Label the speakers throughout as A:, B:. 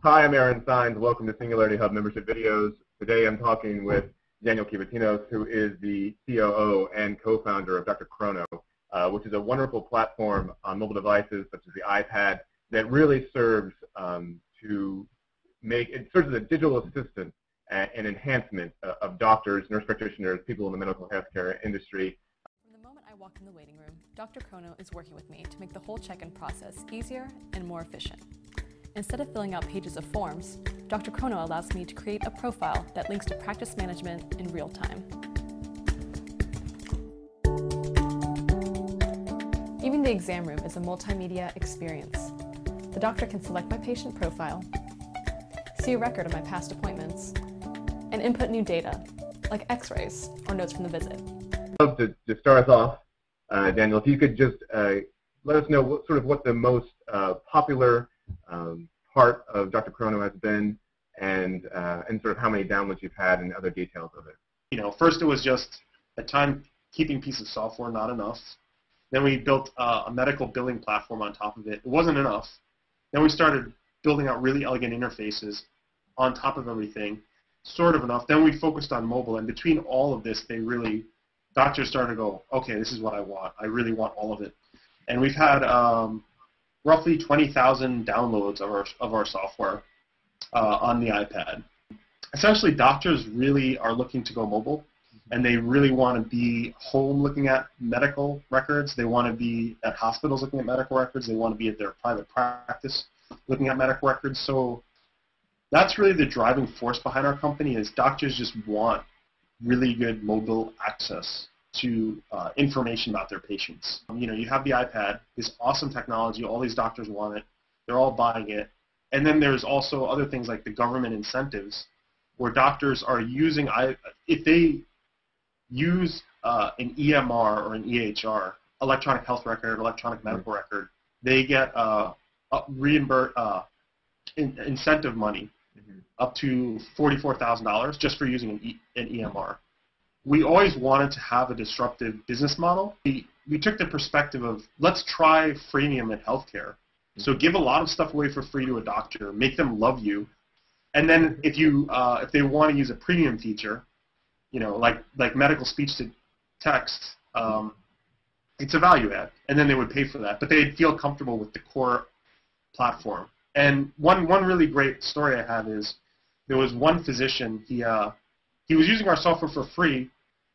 A: Hi, I'm Aaron Sines. Welcome to Singularity Hub Membership Videos. Today I'm talking with Daniel Kivatinos, who is the COO and co-founder of drchrono, which is a wonderful platform on mobile devices such as the iPad that really serves to make, it serves as a digital assistant and enhancement of doctors, nurse practitioners, people in the medical healthcare industry.
B: From the moment I walk in the waiting room, drchrono is working with me to make the whole check-in process easier and more efficient. Instead of filling out pages of forms, drchrono allows me to create a profile that links to practice management in real time. Even the exam room is a multimedia experience. The doctor can select my patient profile, see a record of my past appointments, and input new data, like x-rays or notes from the visit.
A: I'd love to start us off, Daniel, if you could just let us know what the most popular part of drchrono has been, and sort of how many downloads you've had and other details of it.
C: You know, first it was just a time-keeping piece of software, not enough. Then we built a medical billing platform on top of it. It wasn't enough. Then we started building out really elegant interfaces on top of everything, sort of enough. Then we focused on mobile, and between all of this, doctors started to go, okay, this is what I want. I really want all of it. And we've had roughly 20,000 downloads of our software on the iPad. Essentially, doctors really are looking to go mobile, and they really want to be home looking at medical records. They want to be at hospitals looking at medical records. They want to be at their private practice looking at medical records. So that's really the driving force behind our company, is doctors just want really good mobile access to information about their patients. You know, you have the iPad, this awesome technology, all these doctors want it, they're all buying it. And then there's also other things like the government incentives, where doctors are using, if they use an EMR or an EHR, electronic health record, electronic medical record, they get incentive money up to $44,000 just for using an EMR. We always wanted to have a disruptive business model. We took the perspective of, let's try freemium in healthcare. So give a lot of stuff away for free to a doctor, make them love you, and then if they want to use a premium feature, you know, like medical speech to text, it's a value add, and then they would pay for that, but they'd feel comfortable with the core platform. And one really great story I have is, there was one physician, he was using our software for free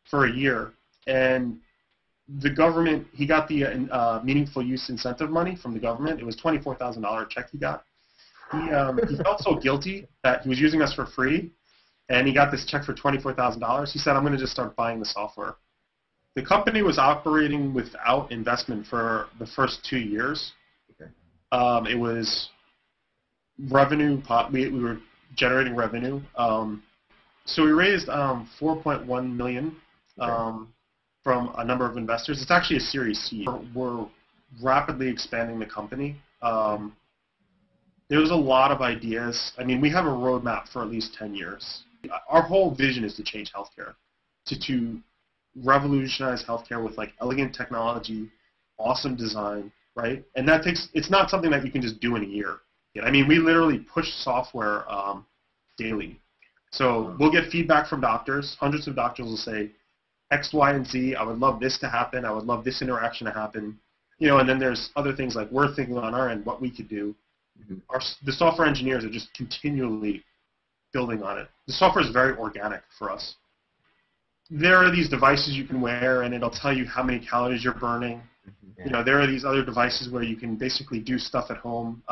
C: for a year, and the government, he got the meaningful use incentive money from the government. It was $24,000 check he got. He felt so guilty that he was using us for free, and he got this check for $24,000. He said, I'm going to just start buying the software. The company was operating without investment for the first 2 years. Okay. It was revenue, we were generating revenue. So we raised $4.1 million from a number of investors. It's actually a Series C. We're rapidly expanding the company. There's a lot of ideas. I mean, we have a roadmap for at least 10 years. Our whole vision is to change healthcare, to revolutionize healthcare with like elegant technology, awesome design, right? And that it's not something that you can just do in a year. I mean, we literally push software daily. So we'll get feedback from doctors. Hundreds of doctors will say, X, Y, and Z, I would love this to happen. I would love this interaction to happen. You know, and then there's other things like we're thinking on our end what we could do. The software engineers are just continually building on it. The software is very organic for us. There are these devices you can wear, and it'll tell you how many calories you're burning. You know, there are these other devices where you can basically do stuff at home.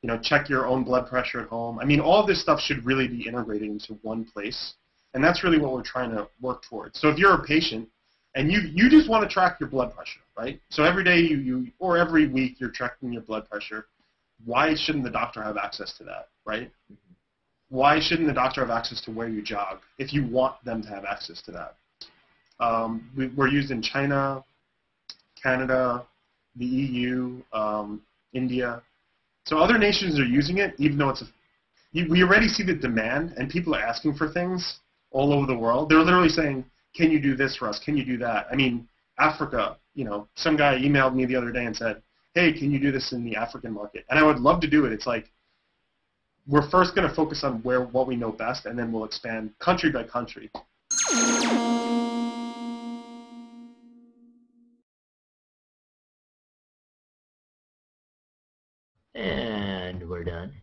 C: You know, check your own blood pressure at home. I mean, all of this stuff should really be integrated into one place, and that's really what we're trying to work towards. So if you're a patient and you just want to track your blood pressure, right? So every day or every week you're tracking your blood pressure. Why shouldn't the doctor have access to that, right? Why shouldn't the doctor have access to where you jog if you want them to have access to that? We're used in China, Canada, the EU, India. So other nations are using it, even though we already see the demand, and people are asking for things all over the world. They're literally saying, can you do this for us? Can you do that? I mean, Africa, you know, some guy emailed me the other day and said, hey, can you do this in the African market? And I would love to do it. It's like, we're first going to focus on what we know best, and then we'll expand country by country.
D: And we're done.